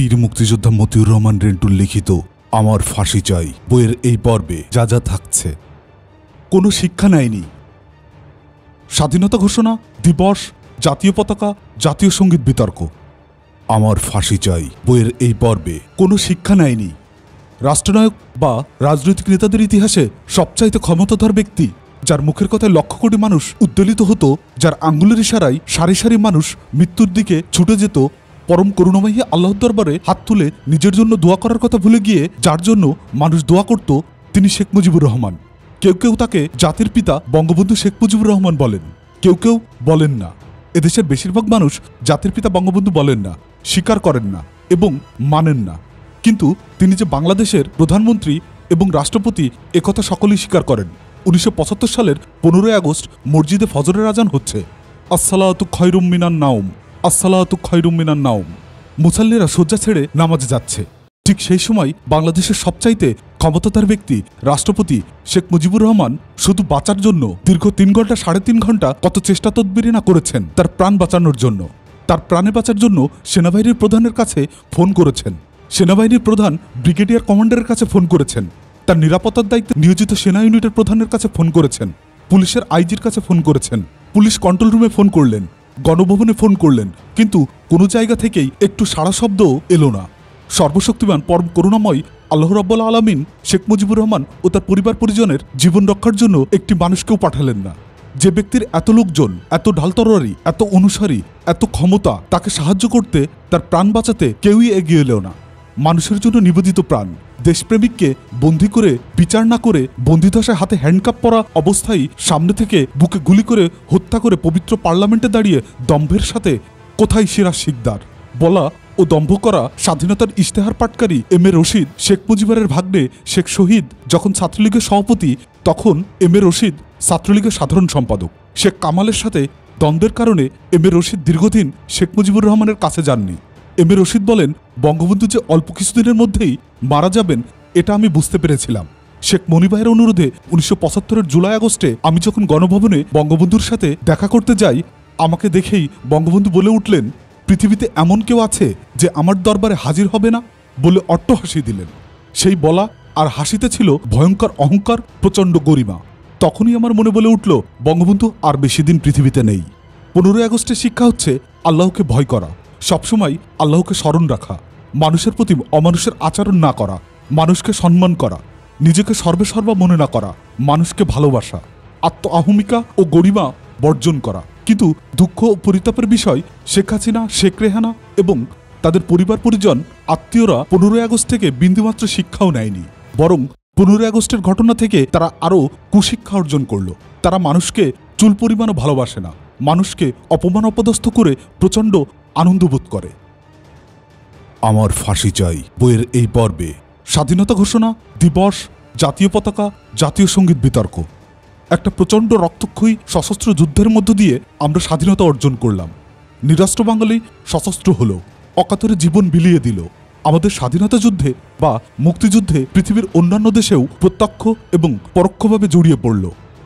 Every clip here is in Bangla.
বীর মুক্তিযোদ্ধা মতিউর রহমান রেন্টুর লিখিত আমার ফাঁসি চাই বইয়ের এই পর্বে যা যা থাকছে। কোনো শিক্ষা নেয়নি। স্বাধীনতা ঘোষণা দিবস, জাতীয় পতাকা, জাতীয় সঙ্গীত বিতর্ক। আমার ফাঁসি চাই বইয়ের এই পর্বে কোনো শিক্ষা নেয়নি। রাষ্ট্রনায়ক বা রাজনৈতিক নেতাদের ইতিহাসে সবচাইতে ক্ষমতাধর ব্যক্তি, যার মুখের কথায় লক্ষ কোটি মানুষ উদ্বেলিত হতো, যার আঙ্গুলের ইশারায় সারি সারি মানুষ মৃত্যুর দিকে ছুটে যেত, পরম করুণাময়ী আল্লাহর দরবারে হাত তুলে নিজের জন্য দোয়া করার কথা ভুলে গিয়ে যার জন্য মানুষ দোয়া করত, তিনি শেখ মুজিবুর রহমান। কেউ কেউ তাকে জাতির পিতা বঙ্গবন্ধু শেখ মুজিবুর রহমান বলেন, কেউ কেউ বলেন না। এদেশের বেশিরভাগ মানুষ জাতির পিতা বঙ্গবন্ধু বলেন না, স্বীকার করেন না এবং মানেন না। কিন্তু তিনি যে বাংলাদেশের প্রধানমন্ত্রী এবং রাষ্ট্রপতি একথা সকলেই স্বীকার করেন। 1975 সালের 15 আগস্ট মসজিদে ফজরের আজান হচ্ছে, আসসালাতু খায়রুম মিনান নাওম, আসসালাতু খায়রুম মিনান নাওম। মুসাল্লিরা শয্যা ছেড়ে নামাজে যাচ্ছে। ঠিক সেই সময় বাংলাদেশের সবচাইতে ক্ষমতাধর ব্যক্তি রাষ্ট্রপতি শেখ মুজিবুর রহমান শুধু বাঁচার জন্য দীর্ঘ 3 ঘন্টা 3.5 ঘন্টা কত চেষ্টা তদবিরি না করেছেন তার প্রাণ বাঁচানোর জন্য। তার প্রাণে বাঁচার জন্য সেনাবাহিনীর প্রধানের কাছে ফোন করেছেন, সেনাবাহিনীর প্রধান ব্রিগেডিয়ার কমান্ডারের কাছে ফোন করেছেন, তার নিরাপত্তার দায়িত্বে নিয়োজিত সেনা ইউনিটের প্রধানের কাছে ফোন করেছেন, পুলিশের আইজির কাছে ফোন করেছেন, পুলিশ কন্ট্রোল রুমে ফোন করলেন, গণভবনে ফোন করলেন, কিন্তু কোনো জায়গা থেকেই একটু সাড়া শব্দও এলো না। সর্বশক্তিমান পরম করুণাময় আল্লাহ রাব্বুল আলামিন শেখ মুজিবুর রহমান ও তার পরিবার পরিজনের জীবন রক্ষার জন্য একটি মানুষকেও পাঠালেন না। যে ব্যক্তির এত লোকজন, এত ঢালতরবারি, এত অনুসারী, এত ক্ষমতা, তাকে সাহায্য করতে, তার প্রাণ বাঁচাতে কেউই এগিয়ে এলো না। মানুষের জন্য নিবেদিত প্রাণ দেশপ্রেমিককে বন্দি করে, বিচার না করে, বন্দিদশায় হাতে হ্যান্ডকাপ পরা অবস্থায় সামনে থেকে বুকে গুলি করে হত্যা করে পবিত্র পার্লামেন্টে দাঁড়িয়ে দম্ভের সাথে কোথায় সিরাজ শিকদার বলা ও দম্ভ করা স্বাধীনতার ইশতেহার পাটকারী এম এ রশিদ, শেখ মুজিবের ভাগ্নে শেখ শহীদ যখন ছাত্রলীগের সভাপতি, তখন এম এ রশিদ ছাত্রলীগের সাধারণ সম্পাদক। শেখ কামালের সাথে দ্বন্দ্বের কারণে এম এ রশিদ দীর্ঘদিন শেখ মুজিবুর রহমানের কাছে যাননি। এম এ রশিদ বলেন, বঙ্গবন্ধু যে অল্প কিছুদিনের মধ্যেই মারা যাবেন এটা আমি বুঝতে পেরেছিলাম। শেখ মনিভাইয়ের অনুরোধে 1975 জুলাই আগস্টে আমি যখন গণভবনে বঙ্গবন্ধুর সাথে দেখা করতে যাই, আমাকে দেখেই বঙ্গবন্ধু বলে উঠলেন, পৃথিবীতে এমন কেউ আছে যে আমার দরবারে হাজির হবে না, বলে অট্ট হাসি দিলেন। সেই বলা আর হাসিতে ছিল ভয়ঙ্কর অহংকার, প্রচণ্ড গরিমা। তখনই আমার মনে বলে উঠল, বঙ্গবন্ধু আর বেশি দিন পৃথিবীতে নেই। 15 আগস্টের শিক্ষা হচ্ছে আল্লাহকে ভয় করা, সবসময় আল্লাহকে স্মরণ রাখা, মানুষের প্রতি অমানুষের আচরণ না করা, মানুষকে সম্মান করা, নিজেকে সর্বেসর্বা মনে না করা, মানুষকে ভালোবাসা, আত্ম আহমিকা ও গরিমা বর্জন করা। কিন্তু দুঃখ ও পরিতাপের বিষয়, শেখ হাসিনা, শেখ রেহানা এবং তাদের পরিবার পরিজন, আত্মীয়রা 15 আগস্ট থেকে বিন্দুমাত্র শিক্ষাও নেয়নি, বরং 15 আগস্টের ঘটনা থেকে তারা আরও কুশিক্ষা অর্জন করল। তারা মানুষকে চুল পরিমাণও ভালোবাসে না, মানুষকে অপমান অপদস্থ করে প্রচণ্ড আনন্দবোধ করে। আমার ফাঁসি চাই বইয়ের এই পর্বে স্বাধীনতা ঘোষণা দিবস, জাতীয় পতাকা, জাতীয় সঙ্গীত বিতর্ক। একটা প্রচণ্ড রক্তক্ষয়ী সশস্ত্র যুদ্ধের মধ্য দিয়ে আমরা স্বাধীনতা অর্জন করলাম। নিরাস্ত্র বাঙালি সশস্ত্র হলো, অকাতরে জীবন বিলিয়ে দিল। আমাদের স্বাধীনতা যুদ্ধে বা মুক্তিযুদ্ধে পৃথিবীর অন্যান্য দেশেও প্রত্যক্ষ এবং পরোক্ষভাবে জড়িয়ে পড়ল।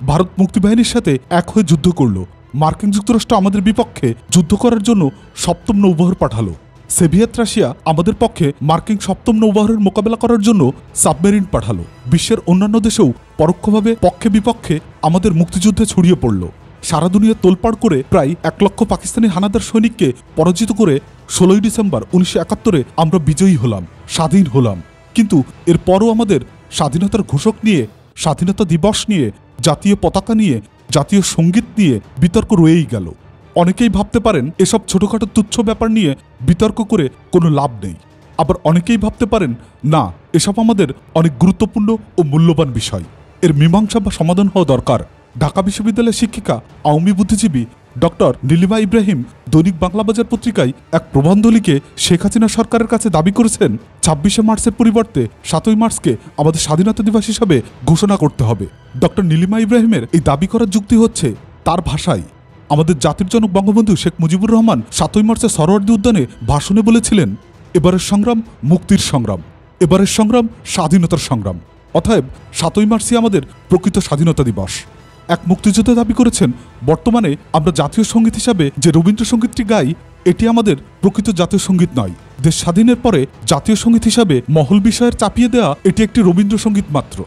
ভারত মুক্তিবাহিনীর সাথে এক হয়ে যুদ্ধ করল। মার্কিন যুক্তরাষ্ট্র আমাদের বিপক্ষে যুদ্ধ করার জন্য 7ম নৌবহর পাঠালো। সোভিয়েত রাশিয়া আমাদের পক্ষে মার্কিন 7ম নৌবহরের মোকাবেলা করার জন্য সাবমেরিন পাঠালো। বিশ্বের অন্যান্য দেশেও পরোক্ষভাবে পক্ষে বিপক্ষে আমাদের মুক্তিযুদ্ধে ছড়িয়ে পড়ল। সারা দুনিয়া তোলপাড় করে প্রায় 1 লক্ষ পাকিস্তানি হানাদার সৈনিককে পরাজিত করে 16 ডিসেম্বর 1971 আমরা বিজয়ী হলাম, স্বাধীন হলাম। কিন্তু এরপরও আমাদের স্বাধীনতার ঘোষক নিয়ে, স্বাধীনতা দিবস নিয়ে, জাতীয় পতাকা নিয়ে, জাতীয় সঙ্গীত নিয়ে বিতর্ক রয়েই গেল। অনেকেই ভাবতে পারেন এসব ছোটখাটো তুচ্ছ ব্যাপার নিয়ে বিতর্ক করে কোনো লাভ নেই। আবার অনেকেই ভাবতে পারেন না, এসব আমাদের অনেক গুরুত্বপূর্ণ ও মূল্যবান বিষয়, এর মীমাংসা বা সমাধান হওয়া দরকার। ঢাকা বিশ্ববিদ্যালয়ের শিক্ষিকা, আওয়ামী বুদ্ধিজীবী ডক্টর নীলিমা ইব্রাহিম দৈনিক বাংলাবাজার পত্রিকায় এক প্রবন্ধ লিখে শেখ হাসিনা সরকারের কাছে দাবি করেছেন, 26শে মার্চের পরিবর্তে 7ই মার্চকে আমাদের স্বাধীনতা দিবস হিসাবে ঘোষণা করতে হবে। ডক্টর নীলিমা ইব্রাহিমের এই দাবি করার যুক্তি হচ্ছে, তার ভাষায়, আমাদের জাতির জনক বঙ্গবন্ধু শেখ মুজিবুর রহমান 7ই মার্চে সরোয়ার্দী উদ্যানে ভাষণে বলেছিলেন, এবারের সংগ্রাম মুক্তির সংগ্রাম, এবারের সংগ্রাম স্বাধীনতার সংগ্রাম। অতএব 7ই মার্চই আমাদের প্রকৃত স্বাধীনতা দিবস। এক মুক্তিযোদ্ধা দাবি করেছেন, বর্তমানে আমরা জাতীয় সঙ্গীত হিসাবে যে রবীন্দ্রসঙ্গীতটি গাই, এটি আমাদের প্রকৃত জাতীয় সঙ্গীত নয়। দেশ স্বাধীনের পরে জাতীয় সঙ্গীত হিসাবে মহল বিষয়ের চাপিয়ে দেওয়া এটি একটি রবীন্দ্রসঙ্গীত মাত্র,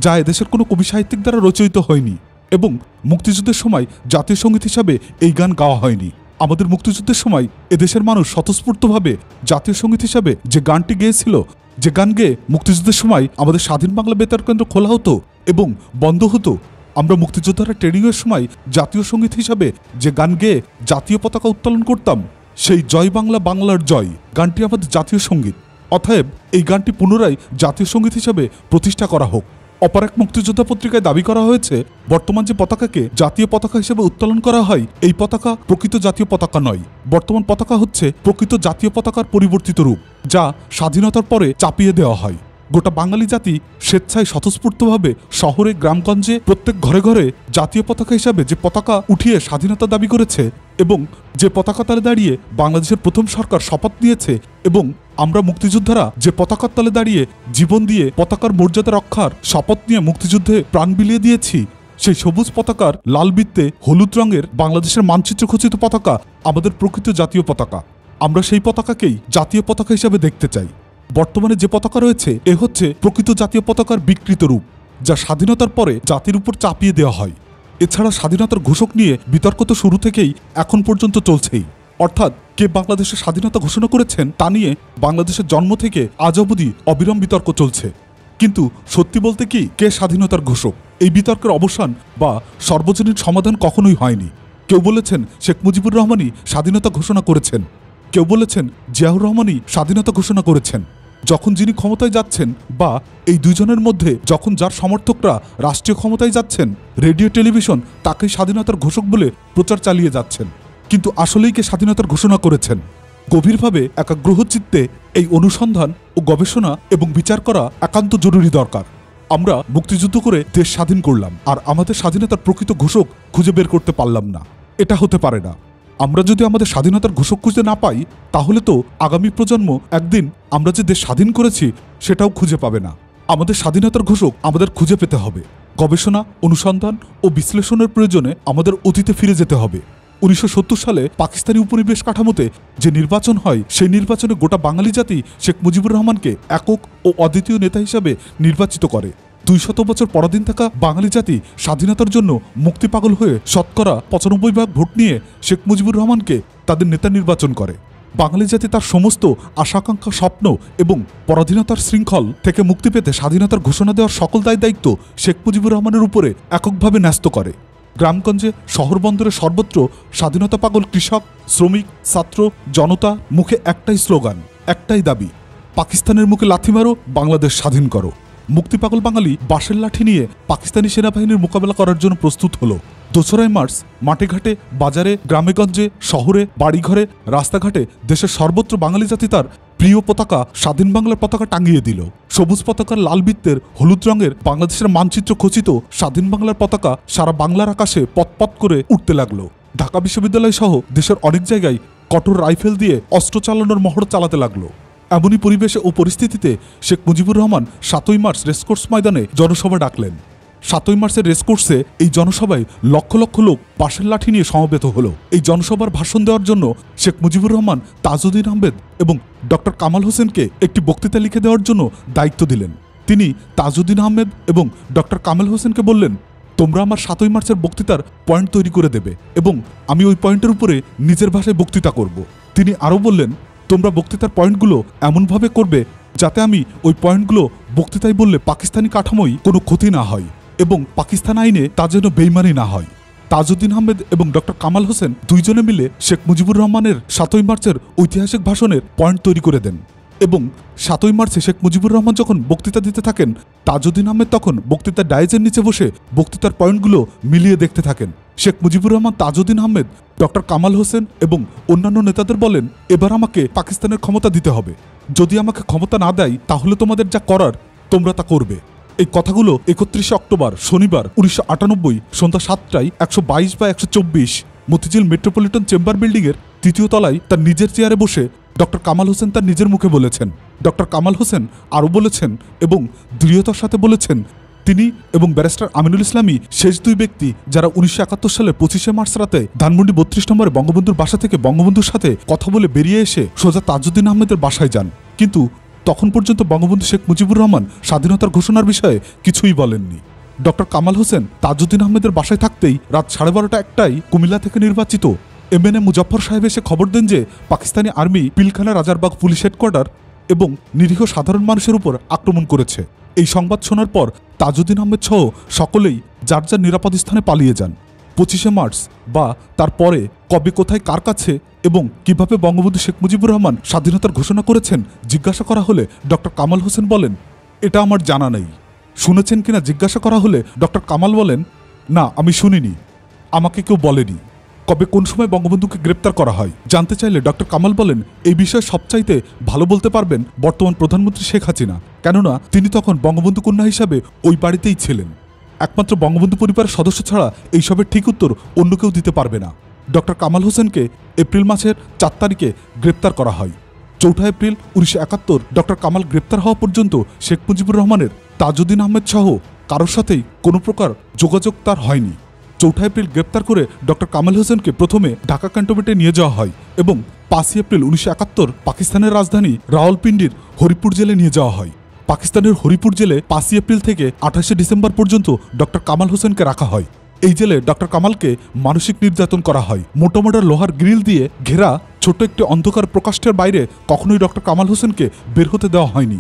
যা এদেশের কোনো কবি সাহিত্যিক দ্বারা রচিত হয়নি এবং মুক্তিযুদ্ধের সময় জাতীয় সঙ্গীত হিসাবে এই গান গাওয়া হয়নি। আমাদের মুক্তিযুদ্ধের সময় এদেশের মানুষ স্বতঃস্ফূর্তভাবে জাতীয় সঙ্গীত হিসাবে যে গানটি গেয়েছিল, যে গান গেয়ে মুক্তিযুদ্ধের সময় আমাদের স্বাধীন বাংলা বেতার কেন্দ্র খোলা হতো এবং বন্ধ হতো, আমরা মুক্তিযোদ্ধারা ট্রেনিংয়ের সময় জাতীয় সঙ্গীত হিসাবে যে গান গেয়ে জাতীয় পতাকা উত্তোলন করতাম, সেই জয় বাংলা বাংলার জয় গানটি আমাদের জাতীয় সঙ্গীত। অতএব এই গানটি পুনরায় জাতীয় সঙ্গীত হিসাবে প্রতিষ্ঠা করা হোক। অপর এক মুক্তিযোদ্ধা পত্রিকায় দাবি করা হয়েছে, বর্তমান যে পতাকাকে জাতীয় পতাকা হিসেবে উত্তোলন করা হয়, এই পতাকা প্রকৃত জাতীয় পতাকা নয়। বর্তমান পতাকা হচ্ছে প্রকৃত জাতীয় পতাকার পরিবর্তিত রূপ, যা স্বাধীনতার পরে চাপিয়ে দেওয়া হয়। গোটা বাঙালি জাতি স্বেচ্ছায় স্বতঃস্ফূর্তভাবে শহরে গ্রামগঞ্জে প্রত্যেক ঘরে ঘরে জাতীয় পতাকা হিসাবে যে পতাকা উঠিয়ে স্বাধীনতা দাবি করেছে এবং যে পতাকা তলে দাঁড়িয়ে বাংলাদেশের প্রথম সরকার শপথ নিয়েছে এবং আমরা মুক্তিযোদ্ধারা যে পতাকার তলে দাঁড়িয়ে জীবন দিয়ে পতাকার মর্যাদা রক্ষার শপথ নিয়ে মুক্তিযুদ্ধে প্রাণ বিলিয়ে দিয়েছি, সেই সবুজ পতাকার লাল বৃত্তে হলুদ রঙের বাংলাদেশের মানচিত্র খচিত পতাকা আমাদের প্রকৃত জাতীয় পতাকা। আমরা সেই পতাকাকেই জাতীয় পতাকা হিসাবে দেখতে চাই। বর্তমানে যে পতাকা রয়েছে এ হচ্ছে প্রকৃত জাতীয় পতাকার বিকৃত রূপ, যা স্বাধীনতার পরে জাতির উপর চাপিয়ে দেওয়া হয়। এছাড়া স্বাধীনতার ঘোষক নিয়ে বিতর্ক তো শুরু থেকেই এখন পর্যন্ত চলছেই। অর্থাৎ কে বাংলাদেশের স্বাধীনতা ঘোষণা করেছেন তা নিয়ে বাংলাদেশের জন্ম থেকে আজ অবধি অবিরাম বিতর্ক চলছে। কিন্তু সত্যি বলতে কি, কে স্বাধীনতার ঘোষক, এই বিতর্কের অবসান বা সর্বজনীন সমাধান কখনোই হয়নি। কেউ বলেছেন শেখ মুজিবুর রহমানই স্বাধীনতা ঘোষণা করেছেন, কেউ বলেছেন জিয়াউর রহমানই স্বাধীনতা ঘোষণা করেছেন। যখন যিনি ক্ষমতায় যাচ্ছেন বা এই দুজনের মধ্যে যখন যার সমর্থকরা রাষ্ট্রীয় ক্ষমতায় যাচ্ছেন, রেডিও টেলিভিশন তাকেই স্বাধীনতার ঘোষক বলে প্রচার চালিয়ে যাচ্ছেন। কিন্তু আসলেই কে স্বাধীনতার ঘোষণা করেছেন? গভীরভাবে একাগ্রচিত্তে এই অনুসন্ধান ও গবেষণা এবং বিচার করা একান্ত জরুরি দরকার। আমরা মুক্তিযুদ্ধ করে দেশ স্বাধীন করলাম আর আমাদের স্বাধীনতার প্রকৃত ঘোষক খুঁজে বের করতে পারলাম না। এটা হতে পারে না। আমরা যদি আমাদের স্বাধীনতার ঘোষক খুঁজে না পাই, তাহলে তো আগামী প্রজন্ম একদিন আমরা যে দেশ স্বাধীন করেছি সেটাও খুঁজে পাবে না। আমাদের স্বাধীনতার ঘোষক আমাদের খুঁজে পেতে হবে। গবেষণা, অনুসন্ধান ও বিশ্লেষণের প্রয়োজনে আমাদের অতীতে ফিরে যেতে হবে। 1970 সালে পাকিস্তানি উপনিবেশ কাঠামোতে যে নির্বাচন হয়, সেই নির্বাচনে গোটা বাঙালি জাতি শেখ মুজিবুর রহমানকে একক ও অদ্বিতীয় নেতা হিসাবে নির্বাচিত করে। 200 বছর পরাধীন থাকা বাঙালি জাতি স্বাধীনতার জন্য মুক্তি পাগল হয়ে শতকরা 95% ভোট নিয়ে শেখ মুজিবুর রহমানকে তাদের নেতা নির্বাচন করে। বাঙালি জাতি তার সমস্ত আশাকাঙ্ক্ষা, স্বপ্ন এবং পরাধীনতার শৃঙ্খল থেকে মুক্তি পেতে স্বাধীনতার ঘোষণা দেওয়ার সকল দায়িত্ব শেখ মুজিবুর রহমানের উপরে এককভাবে ন্যস্ত করে। গ্রামগঞ্জে, শহর বন্দরে সর্বত্র স্বাধীনতা পাগল কৃষক, শ্রমিক, ছাত্র, জনতা মুখে একটাই স্লোগান, একটাই দাবি, পাকিস্তানের মুখে লাথি মারো, বাংলাদেশ স্বাধীন করো। মুক্তিপাগল বাঙালি বাঁশের লাঠি নিয়ে পাকিস্তানি সেনাবাহিনীর মোকাবেলা করার জন্য প্রস্তুত হলো। 2 মার্চ মাঠে ঘাটে, বাজারে, গ্রামেগঞ্জে, শহরে, বাড়িঘরে, রাস্তাঘাটে দেশের সর্বত্র বাঙালি জাতি তার প্রিয় পতাকা, স্বাধীন বাংলার পতাকা টাঙিয়ে দিল। সবুজ পতাকার লাল বৃত্তের হলুদ রঙের বাংলাদেশের মানচিত্র খচিত স্বাধীন বাংলার পতাকা সারা বাংলার আকাশে পথ করে উঠতে লাগলো। ঢাকা বিশ্ববিদ্যালয় সহ দেশের অনেক জায়গায় কঠোর রাইফেল দিয়ে অস্ত্র চালানোর মহড়া চালাতে লাগলো। এমনই পরিবেশে ও পরিস্থিতিতে শেখ মুজিবুর রহমান 7ই মার্চ রেসকোর্স ময়দানে জনসভা ডাকলেন। 7ই মার্চের রেসকোর্সে এই জনসভায় লক্ষ লক্ষ লোক বাঁশের লাঠি নিয়ে সমবেত হলো। এই জনসভার ভাষণ দেওয়ার জন্য শেখ মুজিবুর রহমান তাজউদ্দিন আহমেদ এবং ডক্টর কামাল হোসেনকে একটি বক্তৃতা লিখে দেওয়ার জন্য দায়িত্ব দিলেন। তিনি তাজউদ্দিন আহমেদ এবং ডক্টর কামাল হোসেনকে বললেন, তোমরা আমার 7ই মার্চের বক্তৃতার পয়েন্ট তৈরি করে দেবে এবং আমি ওই পয়েন্টের উপরে নিজের ভাষায় বক্তৃতা করব। তিনি আরও বললেন, তোমরা বক্তৃতার পয়েন্টগুলো এমনভাবে করবে যাতে আমি ওই পয়েন্টগুলো বক্তৃতায় বললে পাকিস্তানি কাঠামোয় কোনো ক্ষতি না হয় এবং পাকিস্তান আইনে তা যেন বেইমানি না হয়। তাজউদ্দিন আহমেদ এবং ডক্টর কামাল হোসেন দুইজনে মিলে শেখ মুজিবুর রহমানের 7ই মার্চের ঐতিহাসিক ভাষণের পয়েন্ট তৈরি করে দেন এবং 7ই মার্চে শেখ মুজিবুর রহমান যখন বক্তৃতা দিতে থাকেন, তাজউদ্দিন আহমেদ তখন বক্তৃতার ডায়েজের নিচে বসে বক্তৃতার পয়েন্টগুলো মিলিয়ে দেখতে থাকেন। শেখ মুজিবুর রহমান তাজউদ্দিন আহমেদ, ডক্টর কামাল হোসেন এবং অন্যান্য নেতাদের বলেন, এবার আমাকে পাকিস্তানের ক্ষমতা দিতে হবে। যদি আমাকে ক্ষমতা না দেয় তাহলে তোমাদের যা করার তোমরা তা করবে। এই কথাগুলো 31 অক্টোবর শনিবার 1998 সন্ধ্যা 7টায় 122 বা 124 মতিঝিল মেট্রোপলিটন চেম্বার বিল্ডিংয়ের 3য় তলায় তার নিজের চেয়ারে বসে ডক্টর কামাল হোসেন তার নিজের মুখে বলেছেন। ডক্টর কামাল হোসেন আরও বলেছেন এবং দৃঢ়তার সাথে বলেছেন, তিনি এবং ব্যারিস্টার আমিনুল ইসলামই শেষ দুই ব্যক্তি যারা 1971 সালের 25শে মার্চ রাতে ধানমন্ডি 32 নম্বরে বঙ্গবন্ধুর বাসা থেকে বঙ্গবন্ধুর সাথে কথা বলে বেরিয়ে এসে সোজা তাজউদ্দিন আহমেদের বাসায় যান। কিন্তু তখন পর্যন্ত বঙ্গবন্ধু শেখ মুজিবুর রহমান স্বাধীনতার ঘোষণার বিষয়ে কিছুই বলেননি। ডক্টর কামাল হোসেন তাজউদ্দিন আহমেদের বাসায় থাকতেই রাত 12:30-1টায় কুমিল্লা থেকে নির্বাচিত MNA মুজাফফর সাহেব এসে খবর দেন যে Pakistani army Pilkhana Rajarbagh police headquarter এবং নিরীহ সাধারণ মানুষের উপর আক্রমণ করেছে। এই সংবাদ শোনার পর তাজউদ্দিন আহমেদ সহ সকলেই যার যার নিরাপদ স্থানে পালিয়ে যান। 25শে মার্চ বা তারপরে কবে, কোথায়, কার কাছে এবং কিভাবে বঙ্গবন্ধু শেখ মুজিবুর রহমান স্বাধীনতার ঘোষণা করেছেন জিজ্ঞাসা করা হলে ডক্টর কামাল হোসেন বলেন, এটা আমার জানা নেই। শুনেছেন কিনা জিজ্ঞাসা করা হলে ডক্টর কামাল বলেন, না আমি শুনিনি, আমাকে কেউ বলেনি। কবে কোন সময় বঙ্গবন্ধুকে গ্রেপ্তার করা হয় জানতে চাইলে ডক্টর কামাল বলেন, এই বিষয়ে সবচাইতে ভালো বলতে পারবেন বর্তমান প্রধানমন্ত্রী শেখ হাসিনা, কেননা তিনি তখন বঙ্গবন্ধু কন্যা হিসাবে ওই বাড়িতেই ছিলেন। একমাত্র বঙ্গবন্ধু পরিবারের সদস্য ছাড়া এইসবের ঠিক উত্তর অন্য কেউ দিতে পারবে না। ডক্টর কামাল হোসেনকে এপ্রিল মাসের 4 তারিখে গ্রেপ্তার করা হয়। 4 এপ্রিল 1971 ডক্টর কামাল গ্রেপ্তার হওয়া পর্যন্ত শেখ মুজিবুর রহমানের তাজউদ্দিন আহমেদ সহ কারোর সাথেই কোনো প্রকার যোগাযোগ তার হয়নি। 4 এপ্রিল গ্রেপ্তার করে ডক্টর কামাল হোসেনকে প্রথমে ঢাকা ক্যান্টনমেন্টে নিয়ে যাওয়া হয় এবং 5 এপ্রিল 1971 পাকিস্তানের রাজধানী রাওয়ালপিন্ডির হরিপুর জেলে নিয়ে যাওয়া হয়। পাকিস্তানের হরিপুর জেলে 5 এপ্রিল থেকে 28শে ডিসেম্বর পর্যন্ত ডক্টর কামাল হোসেনকে রাখা হয়। এই জেলে ডক্টর কামালকে মানসিক নির্যাতন করা হয়। মোটা মোটা লোহার গ্রিল দিয়ে ঘেরা ছোট একটি অন্ধকার প্রকাষ্ঠের বাইরে কখনোই ডক্টর কামাল হোসেনকে বের হতে দেওয়া হয়নি।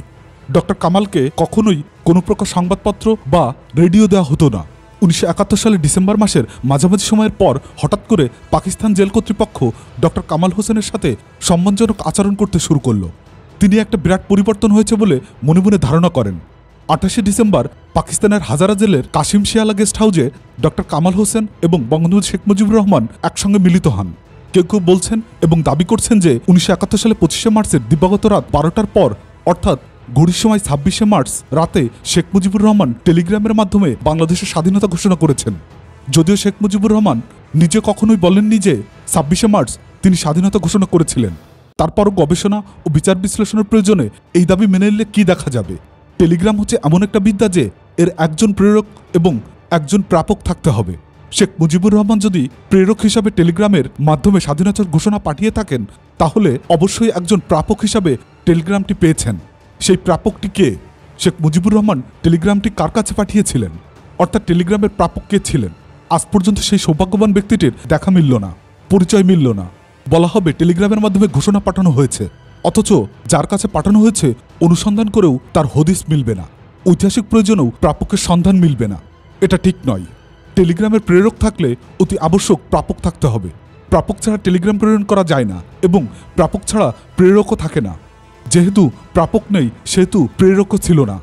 ডক্টর কামালকে কখনোই কোনো প্রকার সংবাদপত্র বা রেডিও দেওয়া হতো না। 1971 সালের ডিসেম্বর মাসের মাঝামাঝি সময়ের পর হঠাৎ করে পাকিস্তান জেল কর্তৃপক্ষ ডক্টর কামাল হোসেনের সাথে সম্মানজনক আচরণ করতে শুরু করল। তিনি একটা বিরাট পরিবর্তন হয়েছে বলে মনে মনে ধারণা করেন। 28শে ডিসেম্বর পাকিস্তানের হাজারা জেলের কাশিম শিয়ালা গেস্ট হাউসে ডক্টর কামাল হোসেন এবং বঙ্গবন্ধু শেখ মুজিবুর রহমান একসঙ্গে মিলিত হন। কেউ কেউ বলছেন এবং দাবি করছেন যে 1971 সালে 25শে মার্চের দিবাগত রাত 12টার পর অর্থাৎ ঘড়ির সময় 26শে মার্চ রাতে শেখ মুজিবুর রহমান টেলিগ্রামের মাধ্যমে বাংলাদেশের স্বাধীনতা ঘোষণা করেছেন। যদিও শেখ মুজিবুর রহমান নিজে কখনোই বলেননি যে 26শে মার্চ তিনি স্বাধীনতা ঘোষণা করেছিলেন। তারপরও গবেষণা ও বিচার বিশ্লেষণের প্রয়োজনে এই দাবি মেনে নিলে কি দেখা যাবে? টেলিগ্রাম হচ্ছে এমন একটা বিদ্যা যে এর একজন প্রেরক এবং একজন প্রাপক থাকতে হবে। শেখ মুজিবুর রহমান যদি প্রেরক হিসাবে টেলিগ্রামের মাধ্যমে স্বাধীনতার ঘোষণা পাঠিয়ে থাকেন, তাহলে অবশ্যই একজন প্রাপক হিসাবে টেলিগ্রামটি পেয়েছেন। সেই প্রাপকটি কে? শেখ মুজিবুর রহমান টেলিগ্রামটি কার কাছে পাঠিয়েছিলেন, অর্থাৎ টেলিগ্রামের প্রাপক কে ছিলেন? আজ পর্যন্ত সেই সৌভাগ্যবান ব্যক্তিটির দেখা মিলল না, পরিচয় মিলল না। বলা হবে টেলিগ্রামের মাধ্যমে ঘোষণা পাঠানো হয়েছে, অথচ যার কাছে পাঠানো হয়েছে অনুসন্ধান করেও তার হদিস মিলবে না, ঐতিহাসিক প্রয়োজনেও প্রাপকের সন্ধান মিলবে না। এটা ঠিক নয়। টেলিগ্রামের প্রেরক থাকলে অতি আবশ্যক প্রাপক থাকতে হবে। প্রাপক ছাড়া টেলিগ্রাম প্রেরণ করা যায় না এবং প্রাপক ছাড়া প্রেরকও থাকে না। যেহেতু প্রাপক নেই সেহেতু প্রেরকও ছিল না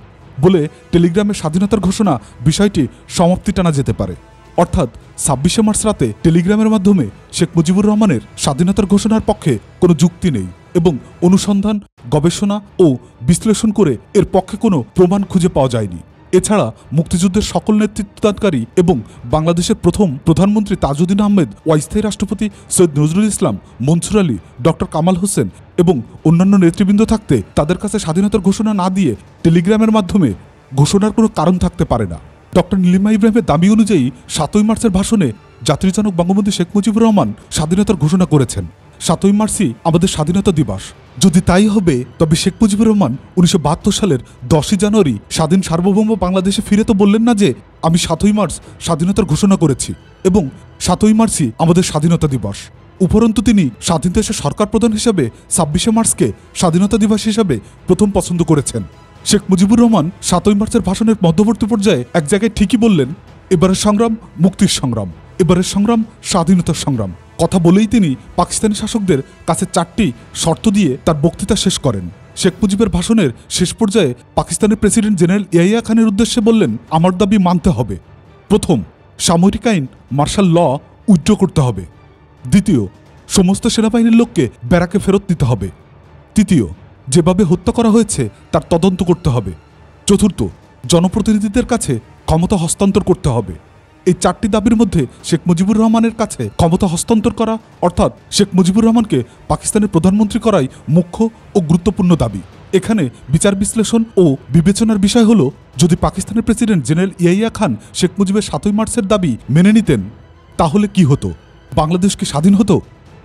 বলে টেলিগ্রামের স্বাধীনতার ঘোষণা বিষয়টি সমাপ্তি টানা যেতে পারে। অর্থাৎ 26শে মার্চ রাতে টেলিগ্রামের মাধ্যমে শেখ মুজিবুর রহমানের স্বাধীনতার ঘোষণার পক্ষে কোনো যুক্তি নেই এবং অনুসন্ধান, গবেষণা ও বিশ্লেষণ করে এর পক্ষে কোনো প্রমাণ খুঁজে পাওয়া যায়নি। এছাড়া মুক্তিযুদ্ধের সকল নেতৃত্বদানকারী এবং বাংলাদেশের প্রথম প্রধানমন্ত্রী তাজউদ্দিন আহমেদ, অস্থায়ী রাষ্ট্রপতি সৈয়দ নজরুল ইসলাম, মনসুর আলী, ডক্টর কামাল হোসেন এবং অন্যান্য নেতৃবৃন্দ থাকতে তাদের কাছে স্বাধীনতার ঘোষণা না দিয়ে টেলিগ্রামের মাধ্যমে ঘোষণার কোনো কারণ থাকতে পারে না। ডক্টর নীলিমা ইব্রাহিমের দাবি অনুযায়ী 7ই মার্চের ভাষণে জাতির জনক বঙ্গবন্ধু শেখ মুজিবুর রহমান স্বাধীনতার ঘোষণা করেছেন। 7ই মার্চই আমাদের স্বাধীনতা দিবস। যদি তাই হবে তবে শেখ মুজিবুর রহমান 1972 সালের 10ই জানুয়ারি স্বাধীন সার্বভৌম বাংলাদেশে ফিরে তো বললেন না যে আমি 7ই মার্চ স্বাধীনতার ঘোষণা করেছি এবং 7ই মার্চই আমাদের স্বাধীনতা দিবস। উপরন্তু তিনি স্বাধীন দেশের সরকার প্রধান হিসাবে 26শে মার্চকে স্বাধীনতা দিবস হিসাবে প্রথম পছন্দ করেছেন। শেখ মুজিবুর রহমান 7ই মার্চের ভাষণের মধ্যবর্তী পর্যায়ে এক জায়গায় ঠিকই বললেন, এবারের সংগ্রাম মুক্তির সংগ্রাম, এবারের সংগ্রাম স্বাধীনতার সংগ্রাম। কথা বলেই তিনি পাকিস্তানি শাসকদের কাছে 4টি শর্ত দিয়ে তার বক্তৃতা শেষ করেন। শেখ মুজিবের ভাষণের শেষ পর্যায়ে পাকিস্তানের প্রেসিডেন্ট জেনারেল ইয়াহিয়া খানের উদ্দেশ্যে বললেন, আমার দাবি মানতে হবে। প্রথম, সামরিক আইন মার্শাল ল উইথড্র করতে হবে। দ্বিতীয়, সমস্ত সেনাবাহিনীর লোককে ব্যারাকে ফেরত দিতে হবে। তৃতীয়, যেভাবে হত্যা করা হয়েছে তার তদন্ত করতে হবে। চতুর্থ, জনপ্রতিনিধিদের কাছে ক্ষমতা হস্তান্তর করতে হবে। এই 4টি দাবির মধ্যে শেখ মুজিবুর রহমানের কাছে ক্ষমতা হস্তান্তর করা অর্থাৎ শেখ মুজিবুর রহমানকে পাকিস্তানের প্রধানমন্ত্রী করাই মুখ্য ও গুরুত্বপূর্ণ দাবি। এখানে বিচার বিশ্লেষণ ও বিবেচনার বিষয় হলো, যদি পাকিস্তানের প্রেসিডেন্ট জেনারেল ইয়াহিয়া খান শেখ মুজিবের 7ই মার্চের দাবি মেনে নিতেন তাহলে কি হতো? বাংলাদেশ কি স্বাধীন হতো?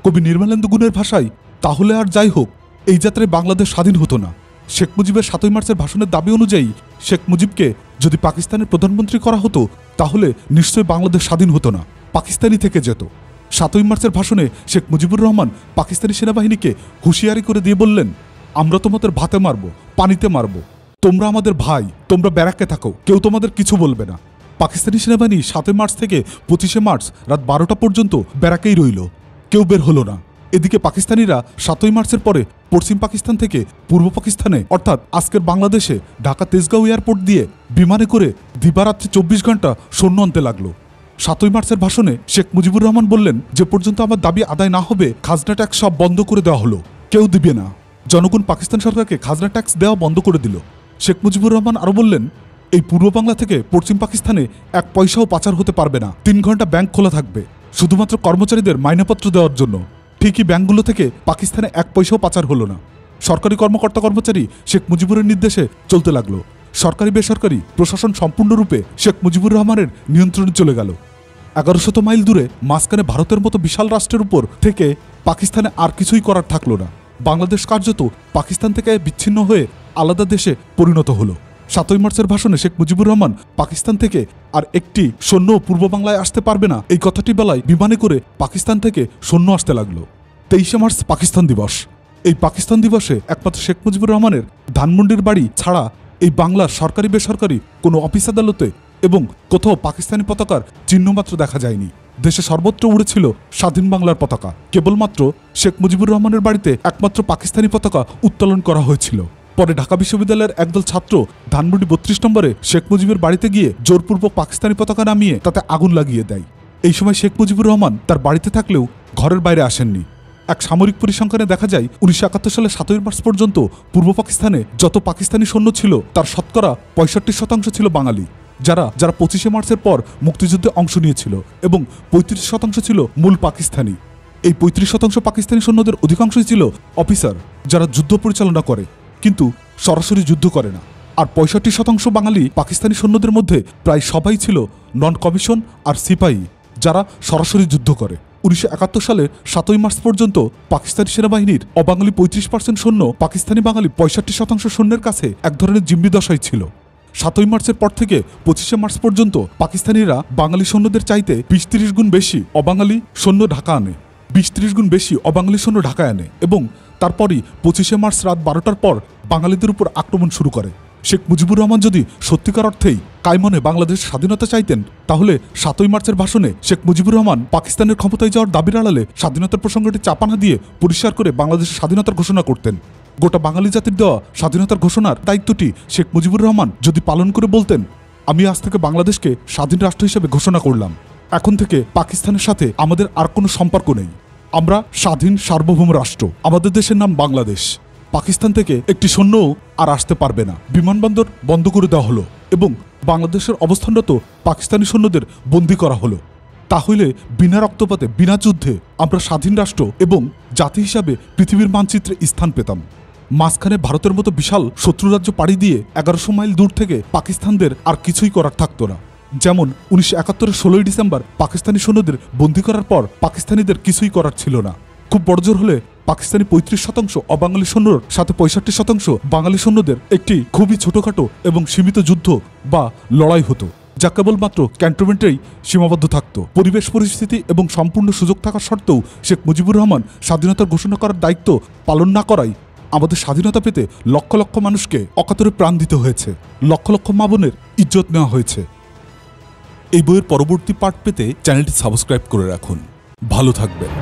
কবি নির্মলেন্দু গুণের ভাষায়, তাহলে আর যাই হোক, এই যাত্রায় বাংলাদেশ স্বাধীন হতো না। শেখ মুজিবের 7ই মার্চের ভাষণের দাবি অনুযায়ী শেখ মুজিবকে যদি পাকিস্তানের প্রধানমন্ত্রী করা হতো তাহলে নিশ্চয়ই বাংলাদেশ স্বাধীন হতো না, পাকিস্তানি থেকে যেত। 7ই মার্চের ভাষণে শেখ মুজিবুর রহমান পাকিস্তানি সেনাবাহিনীকে হুঁশিয়ারি করে দিয়ে বললেন, আমরা তোমাদের ভাতে মারবো, পানিতে মারবো, তোমরা আমাদের ভাই, তোমরা ব্যারাকে থাকো, কেউ তোমাদের কিছু বলবে না। পাকিস্তানি সেনাবাহিনী 7ই মার্চ থেকে 25শে মার্চ রাত 12টা পর্যন্ত ব্যারাকেই রইল, কেউ বের হলো না। এদিকে পাকিস্তানিরা 7ই মার্চের পরে পশ্চিম পাকিস্তান থেকে পূর্ব পাকিস্তানে অর্থাৎ আজকের বাংলাদেশে ঢাকা তেজগাঁও এয়ারপোর্ট দিয়ে বিমানে করে দিবারাত্রি 24 ঘন্টা সৈন্য আনতে লাগলো। 7ই মার্চের ভাষণে শেখ মুজিবুর রহমান বললেন, যে পর্যন্ত আমার দাবি আদায় না হবে খাজনা ট্যাক্স সব বন্ধ করে দেওয়া হলো, কেউ দিবে না। জনগণ পাকিস্তান সরকারকে খাজনা ট্যাক্স দেওয়া বন্ধ করে দিল। শেখ মুজিবুর রহমান আরও বললেন, এই পূর্ব বাংলা থেকে পশ্চিম পাকিস্তানে 1 পয়সাও পাচার হতে পারবে না, 3 ঘন্টা ব্যাংক খোলা থাকবে শুধুমাত্র কর্মচারীদের মাইনেপত্র দেওয়ার জন্য। ঠিকই ব্যাংকগুলো থেকে পাকিস্তানে 1 পয়সাও পাচার হলো না। সরকারি কর্মকর্তা কর্মচারী শেখ মুজিবুরের নির্দেশে চলতে লাগলো। সরকারি বেসরকারি প্রশাসন সম্পূর্ণরূপে শেখ মুজিবুর রহমানের নিয়ন্ত্রণে চলে গেল। 1100 মাইল দূরে মাঝখানে ভারতের মতো বিশাল রাষ্ট্রের উপর থেকে পাকিস্তানে আর কিছুই করার থাকলো না। বাংলাদেশ কার্যত পাকিস্তান থেকে বিচ্ছিন্ন হয়ে আলাদা দেশে পরিণত হলো। 7ই মার্চের ভাষণে শেখ মুজিবুর রহমান পাকিস্তান থেকে আর একটি সৈন্য পূর্ব বাংলায় আসতে পারবে না এই কথাটি বেলায় বিমানে করে পাকিস্তান থেকে সৈন্য আসতে লাগলো। 23শে মার্চ পাকিস্তান দিবস। এই পাকিস্তান দিবসে একমাত্র শেখ মুজিবুর রহমানের ধানমন্ডির বাড়ি ছাড়া এই বাংলার সরকারি বেসরকারি কোনো অফিস আদালতে এবং কোথাও পাকিস্তানি পতাকার চিহ্নমাত্র দেখা যায়নি। দেশে সর্বত্র উড়েছিল স্বাধীন বাংলার পতাকা। কেবলমাত্র শেখ মুজিবুর রহমানের বাড়িতে একমাত্র পাকিস্তানি পতাকা উত্তোলন করা হয়েছিল। পরে ঢাকা বিশ্ববিদ্যালয়ের একদল ছাত্র ধানমন্ডি 32 নম্বরে শেখ মুজিবের বাড়িতে গিয়ে জোরপূর্বক পাকিস্তানি পতাকা নামিয়ে তাতে আগুন লাগিয়ে দেয়। এই সময় শেখ মুজিবুর রহমান তার বাড়িতে থাকলেও ঘরের বাইরে আসেননি। এক সামরিক পরিসংখ্যানে দেখা যায় 1971 সালে 7ই মার্চ পর্যন্ত পূর্ব পাকিস্তানে যত পাকিস্তানি সৈন্য ছিল তার শতকরা 65% ছিল বাঙালি, যারা 25শে মার্চের পর মুক্তিযুদ্ধে অংশ নিয়েছিল, এবং 35% ছিল মূল পাকিস্তানি। এই 35% পাকিস্তানি সৈন্যদের অধিকাংশই ছিল অফিসার, যারা যুদ্ধ পরিচালনা করে কিন্তু সরাসরি যুদ্ধ করে না। আর 65% বাঙালি পাকিস্তানি সৈন্যদের মধ্যে প্রায় সবাই ছিল নন কমিশন আর সিপাহী, যারা সরাসরি যুদ্ধ করে। 1971 সালের 7ই মার্চ পর্যন্ত পাকিস্তানি সেনাবাহিনীর অবাঙালি 35% সৈন্য পাকিস্তানি বাঙালি 65% সৈন্যের কাছে এক ধরনের জিম্মি দশাই ছিল। 7ই মার্চের পর থেকে 25শে মার্চ পর্যন্ত পাকিস্তানিরা বাঙালি সৈন্যদের চাইতে 20-30 গুণ বেশি অবাঙালি সৈন্য ঢাকা আনে, 20-30 গুণ বেশি অবাঙালি সৈন্য ঢাকায় আনে, এবং তারপরই 25শে মার্চ রাত 12টার পর বাঙালিদের উপর আক্রমণ শুরু করে। শেখ মুজিবুর রহমান যদি সত্যিকার অর্থেই কায়মনে বাংলাদেশের স্বাধীনতা চাইতেন তাহলে 7ই মার্চের ভাষণে শেখ মুজিবুর রহমান পাকিস্তানের ক্ষমতায় যাওয়ার দাবির আড়ালে স্বাধীনতার প্রসঙ্গটি চাপানা দিয়ে পরিষ্কার করে বাংলাদেশের স্বাধীনতার ঘোষণা করতেন। গোটা বাঙালি জাতির দেওয়া স্বাধীনতার ঘোষণার দায়িত্বটি শেখ মুজিবুর রহমান যদি পালন করে বলতেন, আমি আজ থেকে বাংলাদেশকে স্বাধীন রাষ্ট্র হিসেবে ঘোষণা করলাম, এখন থেকে পাকিস্তানের সাথে আমাদের আর কোনো সম্পর্ক নেই, আমরা স্বাধীন সার্বভৌম রাষ্ট্র, আমাদের দেশের নাম বাংলাদেশ, পাকিস্তান থেকে একটি সৈন্যও আর আসতে পারবে না, বিমানবন্দর বন্ধ করে দেওয়া হলো এবং বাংলাদেশের অবস্থানরত পাকিস্তানি সৈন্যদের বন্দী করা হলো। তাহলে বিনা রক্তপাতে বিনা যুদ্ধে আমরা স্বাধীন রাষ্ট্র এবং জাতি হিসাবে পৃথিবীর মানচিত্রে স্থান পেতাম। মাঝখানে ভারতের মতো বিশাল শত্রুরাজ্য পাড়ি দিয়ে 1100 মাইল দূর থেকে পাকিস্তানদের আর কিছুই করার থাকতো না। যেমন 1971-এর 16ই ডিসেম্বর পাকিস্তানি সৈন্যদের বন্দী করার পর পাকিস্তানিদের কিছুই করার ছিল না। খুব বড়জোর হলে পাকিস্তানি 35% অবাঙালি সৈন্যর সাথে 65% বাঙালি সৈন্যদের একটি খুবই ছোটখাটো এবং সীমিত যুদ্ধ বা লড়াই হতো, যা কেবলমাত্র ক্যান্টনমেন্টেই সীমাবদ্ধ থাকত। পরিবেশ পরিস্থিতি এবং সম্পূর্ণ সুযোগ থাকা সত্ত্বেও শেখ মুজিবুর রহমান স্বাধীনতার ঘোষণা করার দায়িত্ব পালন না করায় আমাদের স্বাধীনতা পেতে লক্ষ লক্ষ মানুষকে অকাতরে প্রাণ দিতে হয়েছে, লক্ষ লক্ষ মা বোনের ইজ্জত নেওয়া হয়েছে। এই বইয়ের পরবর্তী পার্ট পেতে চ্যানেলটি সাবস্ক্রাইব করে রাখুন। ভালো থাকবেন।